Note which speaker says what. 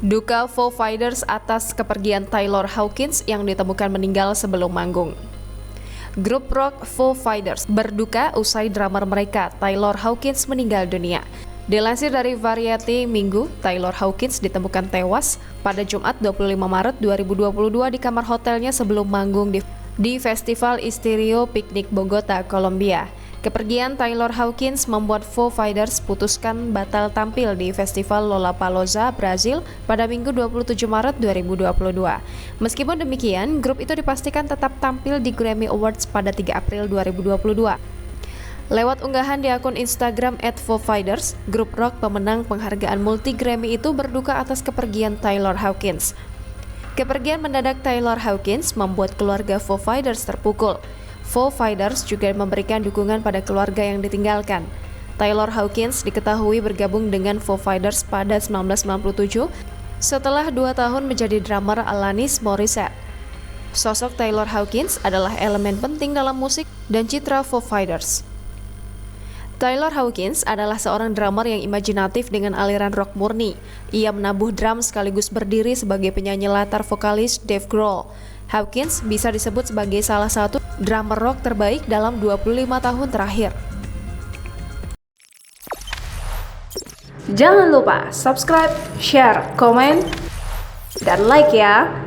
Speaker 1: Duka Foo Fighters atas kepergian Taylor Hawkins yang ditemukan meninggal sebelum manggung. Grup rock Foo Fighters berduka usai drummer mereka, Taylor Hawkins, meninggal dunia. Dilansir dari Variety Minggu, Taylor Hawkins ditemukan tewas pada Jumat 25 Maret 2022 di kamar hotelnya sebelum manggung di Festival Estéreo Picnic Bogota, Kolombia. Kepergian Taylor Hawkins membuat Foo Fighters putuskan batal tampil di Festival Lollapalooza, Brazil pada Minggu 27 Maret 2022. Meskipun demikian, grup itu dipastikan tetap tampil di Grammy Awards pada 3 April 2022. Lewat unggahan di akun Instagram @FooFighters, grup rock pemenang penghargaan multi Grammy itu berduka atas kepergian Taylor Hawkins. Kepergian mendadak Taylor Hawkins membuat keluarga Foo Fighters terpukul. Foo Fighters juga memberikan dukungan pada keluarga yang ditinggalkan. Taylor Hawkins diketahui bergabung dengan Foo Fighters pada 1997 setelah 2 tahun menjadi drummer Alanis Morissette. Sosok Taylor Hawkins adalah elemen penting dalam musik dan citra Foo Fighters. Taylor Hawkins adalah seorang drummer yang imajinatif dengan aliran rock murni. Ia menabuh drum sekaligus berdiri sebagai penyanyi latar vokalis Dave Grohl. Hawkins bisa disebut sebagai salah satu drummer rock terbaik dalam 25 tahun terakhir. Jangan lupa subscribe, share, komen, dan like ya!